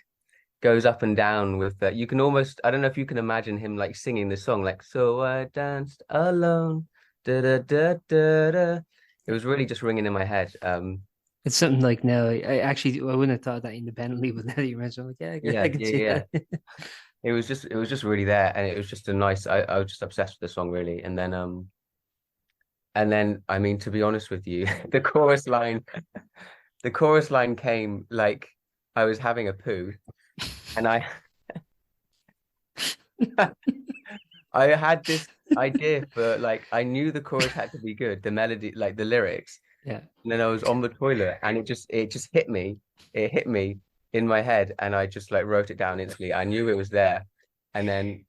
goes up and down with that. You can almost, I don't know if you can imagine him like singing the song like, so I danced alone, da da da da da. It was really just ringing in my head. It's something like, no, I wouldn't have thought that independently, but now that you mentioned, like, I can see that. It was just really there, and it was just a nice. I was just obsessed with the song, really. And then I mean, to be honest with you, the chorus line came like I was having a poo, and I had this idea for, like, I knew the chorus had to be good, the melody, like the lyrics. Yeah. And then I was on the toilet, and it just hit me. It hit me in my head, and I just like wrote it down instantly. I knew it was there, and then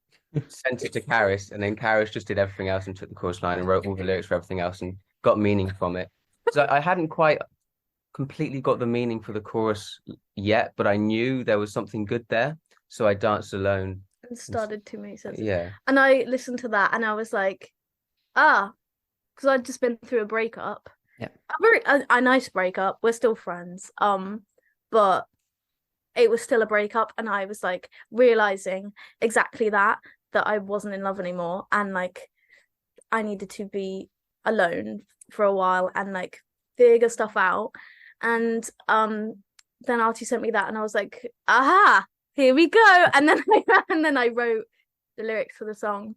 sent it to Carys, and then Carys just did everything else and took the chorus line and wrote all the lyrics for everything else and got meaning from it. So I hadn't quite completely got the meaning for the chorus yet, but I knew there was something good there. So I danced alone and started to make sense. Yeah. And I listened to that, and I was like, because I'd just been through a breakup. Yeah. A nice breakup. We're still friends. But it was still a breakup, and I was like realizing exactly that I wasn't in love anymore, and like I needed to be alone for a while and like figure stuff out. And then Arty sent me that, and I was like, aha, here we go. And then I wrote the lyrics for the song,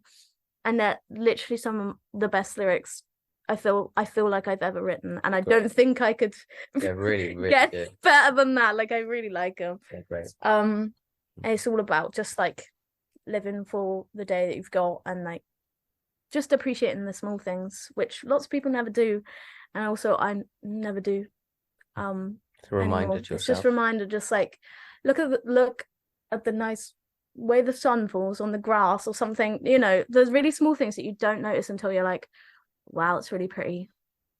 and they're literally some of the best lyrics I feel like I've ever written, and I don't think I could really get good. better than that. Like, I really like them. Yeah, great. And it's all about just like living for the day that you've got, and like just appreciating the small things, which lots of people never do. and also I never do. It's a reminder anymore. to It's yourself. just a reminder, just like look at the nice way the sun falls on the grass or something. There's really small things that you don't notice until you're like, wow, it's really pretty.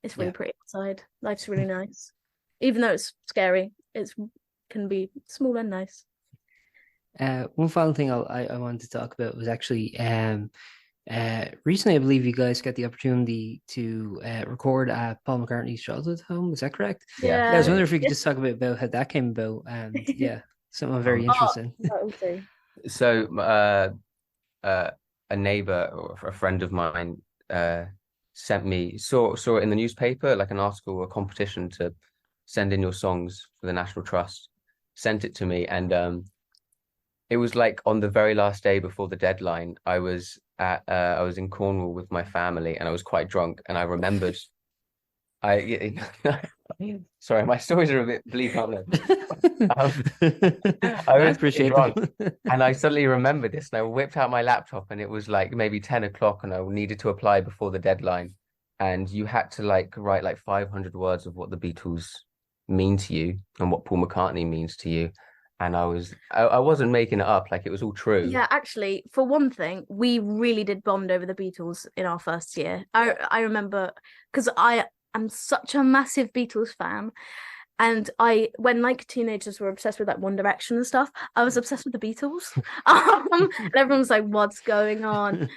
It's really pretty outside. Life's really nice. Even though it's scary, it can be small and nice. One final thing I wanted to talk about was actually recently I believe you guys got the opportunity to record at Paul McCartney's childhood home. Is that correct? Yeah. I was wondering if you could just talk a bit about how that came about, and something very interesting. So a neighbor or a friend of mine sent me saw it in the newspaper, like an article, a competition to send in your songs for the National Trust. Sent it to me, and it was like on the very last day before the deadline. I was in Cornwall with my family, and I was quite drunk, and I remembered. Sorry, my stories are a bit bleak, aren't they? I was appreciate drunk, and I suddenly remembered this, and I whipped out my laptop, and it was like maybe 10 o'clock, and I needed to apply before the deadline, and you had to like write like 500 words of what the Beatles mean to you and what Paul McCartney means to you. And I wasn't making it up, like it was all true. Yeah, actually, for one thing, we really did bond over the Beatles in our first year. I remember, because I am such a massive Beatles fan, and when like teenagers were obsessed with like One Direction and stuff, I was obsessed with the Beatles. And everyone was like, "What's going on?"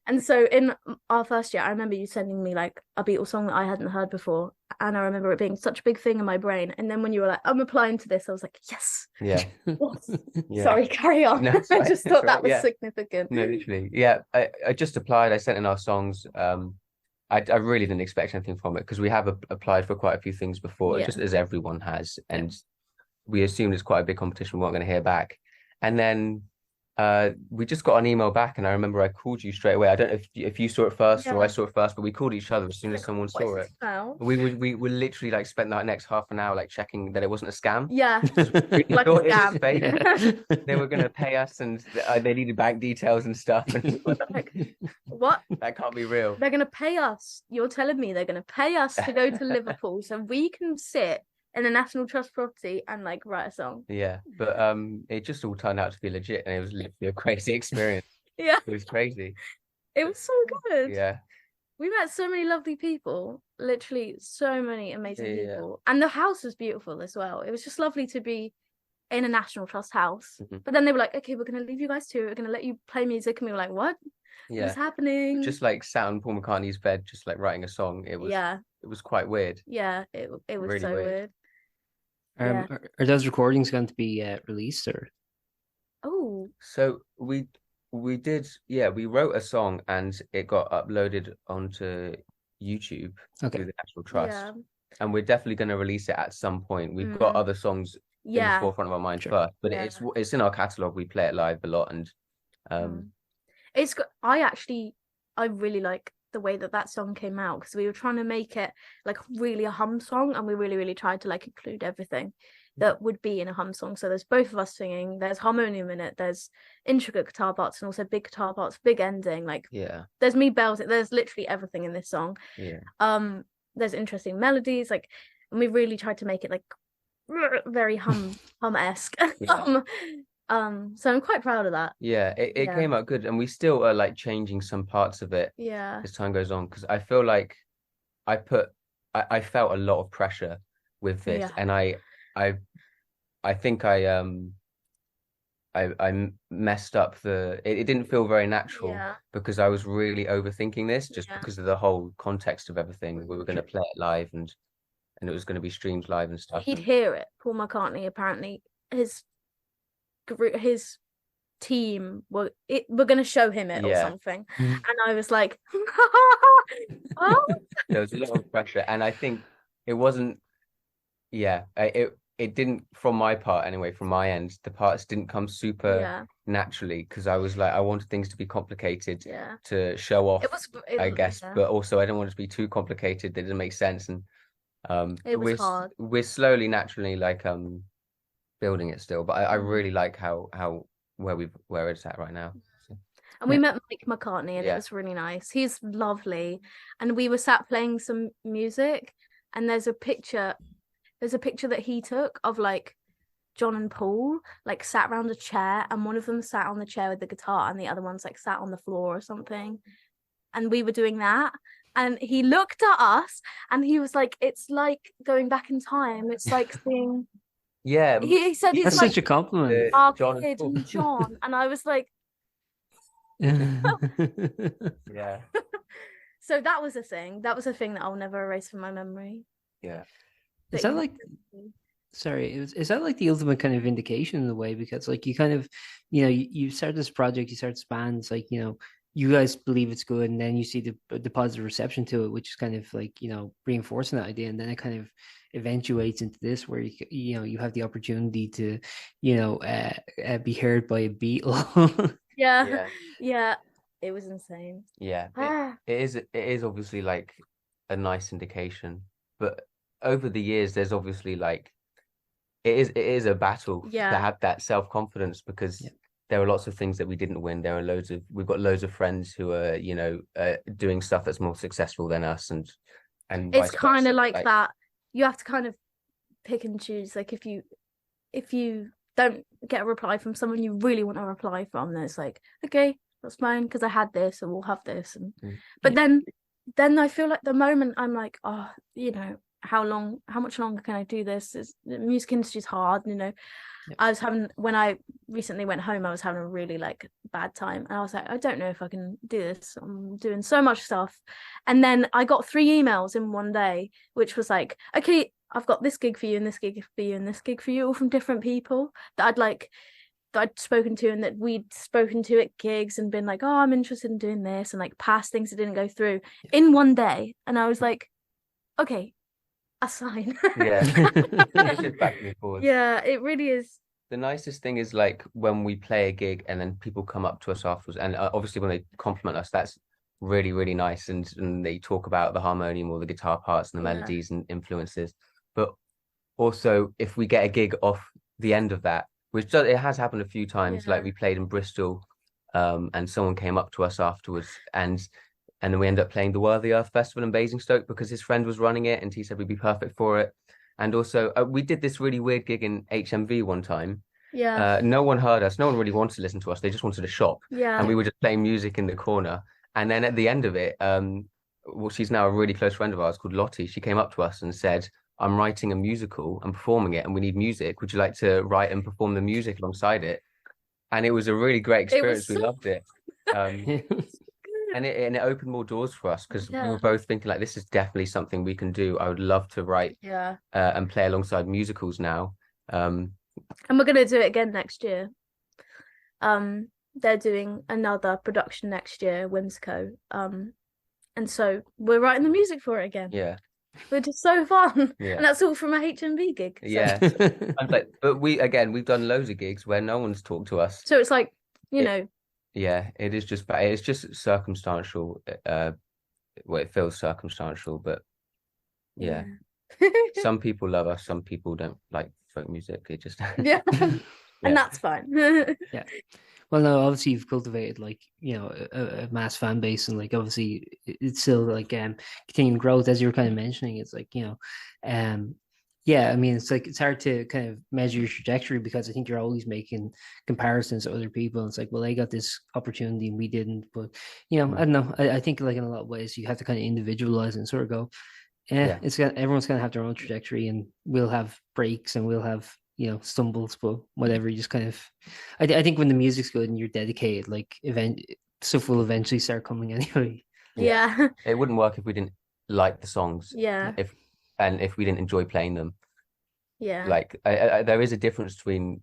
And so in our first year, I remember you sending me like a Beatles song that I hadn't heard before, and I remember it being such a big thing in my brain. And then when you were like, "I'm applying to this," I was like, "Yes." Yeah. Yes. Yeah. Sorry, carry on. No, I just thought that right. was significant. No, literally. Yeah, I just applied. I sent in our songs. I really didn't expect anything from it because we have applied for quite a few things before, just as everyone has, and we assumed it's quite a big competition. We weren't going to hear back, and then we just got an email back, and I remember I called you straight away. I don't know if you saw it first or I saw it first, but we called each other as soon as someone saw it. We were literally like spent that next half an hour like checking that it wasn't a scam. Yeah, like a scam. Fake. They were going to pay us, and they needed bank details and stuff. And like, what? That can't be real. They're going to pay us. You're telling me they're going to pay us to go to Liverpool so we can sit in a National Trust property and like write a song. Yeah, but it just all turned out to be legit, and it was literally a crazy experience. Yeah, it was crazy. It was so good. Yeah, we met so many lovely people, literally so many amazing people, and the house was beautiful as well. It was just lovely to be in a National Trust house. But then they were like, "Okay, we're going to leave you guys too. We're going to let you play music," and we were like, "What? What's happening?" Just like sat on Paul McCartney's bed, just like writing a song. It was quite weird. Yeah, it was really so weird. Are those recordings going to be released or? Oh, so we did. Yeah, we wrote a song and it got uploaded onto YouTube through the National Trust, and we're definitely going to release it at some point. We've got other songs in the forefront of our mind first, but it's in our catalogue. We play it live a lot, and I really like the way that song came out, because we were trying to make it like really a Humm song, and we really tried to like include everything that would be in a Humm song. So there's both of us singing, there's harmonium in it, there's intricate guitar parts and also big guitar parts, big ending, like there's me belting, there's literally everything in this song. There's interesting melodies, like, and we really tried to make it like very Humm-esque. So I'm quite proud of that. It came out good, and we still are like changing some parts of it as time goes on, because I feel like I felt a lot of pressure with this, and I think I messed up it didn't feel very natural because I was really overthinking this, just because of the whole context of everything. We were going to play it live, and it was going to be streamed live and stuff. He'd hear it. Paul McCartney, apparently his team were going to show him it or something, and I was like, oh. There was a lot of pressure, and I think it wasn't. It didn't, from my part anyway, from my end, the parts didn't come super naturally, because I was like, I wanted things to be complicated to show off, I guess, but also I don't want it to be too complicated that it doesn't make sense, and it was hard. We're slowly, naturally, like building it still, but I really like where it's at right now. And we met Mike McCartney, and it Yeah. was really nice. He's lovely. And we were sat playing some music, and there's a picture that he took of like John and Paul like sat around a chair, and one of them sat on the chair with the guitar and the other one's like sat on the floor or something. And we were doing that. And he looked at us and he was like, it's like going back in time. It's like seeing Yeah. he said it's That's like such a compliment. our John and kid Paul. and John. And I was like, Yeah. so that was a thing. That was a thing that I'll never erase from my memory. Yeah. Is that like, sorry, is that like the ultimate kind of vindication in a way? Because like you kind of, you start this project, you start this band, it's like, you guys believe it's good, and then you see the positive reception to it, which is kind of like, reinforcing that idea, and then it kind of eventuates into this where you have the opportunity to, be heard by a Beatle. Yeah. It was insane. Yeah. It is obviously like a nice indication, but over the years there's obviously like it is a battle to have that self-confidence, because there are lots of things that we didn't win. We've got loads of friends who are doing stuff that's more successful than us, and it's kind of like that. You have to kind of pick and choose. Like if you don't get a reply from someone you really want a reply from, then it's like, okay, that's fine, because I had this and we'll have this. But then I feel like the moment I'm like, oh, how much longer can I do this? The music industry is hard, when I recently went home, I was having a really like bad time, and I was like, I don't know if I can do this. I'm doing so much stuff. And then I got 3 emails in one day, which was like, okay, I've got this gig for you and this gig for you and this gig for you, all from different people that I'd spoken to and that we'd spoken to at gigs and been like, oh, I'm interested in doing this, and like past things that didn't go through in one day. And I was like, okay, a sign. It's just back and forth. Yeah, it really is. The nicest thing is like when we play a gig and then people come up to us afterwards, and obviously when they compliment us, that's really, really nice, and they talk about the harmonium or the guitar parts and the melodies and influences. But also if we get a gig off the end of that, which it has happened a few times, like we played in Bristol, and someone came up to us afterwards, and then we ended up playing the Worthy Earth Festival in Basingstoke because his friend was running it and he said we'd be perfect for it. And also we did this really weird gig in HMV one time. No one heard us, no one really wanted to listen to us, they just wanted to shop. And we were just playing music in the corner. And then at the end of it, she's now a really close friend of ours called Lottie. She came up to us and said, I'm writing a musical and performing it, and we need music. Would you like to write and perform the music alongside it? And it was a really great experience. We loved it. And it opened more doors for us, because we were both thinking like, this is definitely something we can do. I would love to write and play alongside musicals now. And we're going to do it again next year. They're doing another production next year, Whimsico. And so we're writing the music for it again. Yeah. Which is so fun. And that's all from a HMV gig. So. Yeah. But we've done loads of gigs where no one's talked to us. So it's like, know. Yeah, it's just circumstantial. Well, it feels circumstantial, but yeah. Some people love us, some people don't like folk music. It just and that's fine. Yeah. Well, no, obviously you've cultivated like, a mass fan base, and like obviously it's still like continuing growth, as you were kind of mentioning. It's like, yeah, I mean, it's like it's hard to kind of measure your trajectory, because I think you're always making comparisons to other people. And it's like, well, they got this opportunity and we didn't. But I don't know. I think like in a lot of ways you have to kind of individualize and sort of go, everyone's gonna have their own trajectory, and we'll have breaks and we'll have stumbles, but whatever. You just kind of, I think when the music's good and you're dedicated, like stuff will eventually start coming anyway. Yeah. It wouldn't work if we didn't like the songs. Yeah. If we didn't enjoy playing them. Yeah. Like there is a difference between,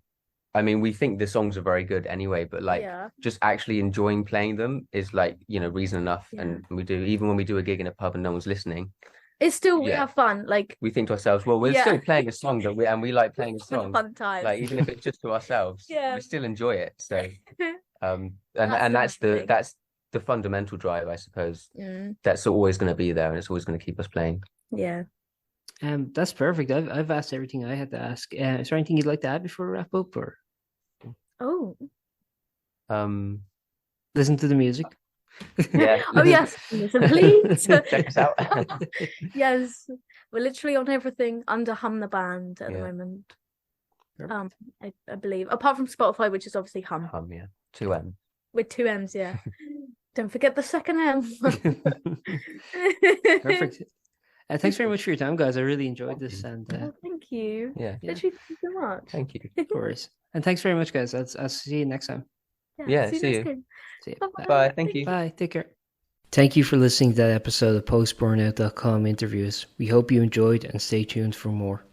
I mean, we think the songs are very good anyway, but like just actually enjoying playing them is like, reason enough. And we do, even when we do a gig in a pub and no one's listening, it's still, we have fun. Like we think to ourselves, well, we're still playing a song and we like playing a song. Fun time. Like even if it's just to ourselves, we still enjoy it. So and that's the fundamental drive, I suppose. That's always going to be there, and it's always going to keep us playing. Yeah. That's perfect. I've asked everything I had to ask. Is there anything you'd like to add before we wrap up, or? Listen to the music. Yeah. Oh yes, listen, please. Check us out. Yes, we're literally on everything under Humm the band at the Yeah. moment. Perfect. I believe, apart from Spotify, which is obviously Humm Humm, yeah. 2M. with 2 M's. Yeah, don't forget the second M. Perfect. Thanks very much for your time, guys. I really enjoyed this, and Oh, thank you. Yeah. Literally, thank you so much. Thank you. of course. And thanks very much, guys. I'll see you next time. Yeah, see see you you. next time. See you. Bye-bye. Bye. Thank you. Bye. Take care. Thank you for listening to that episode of Post-Burnout.com interviews. We hope you enjoyed and stay tuned for more.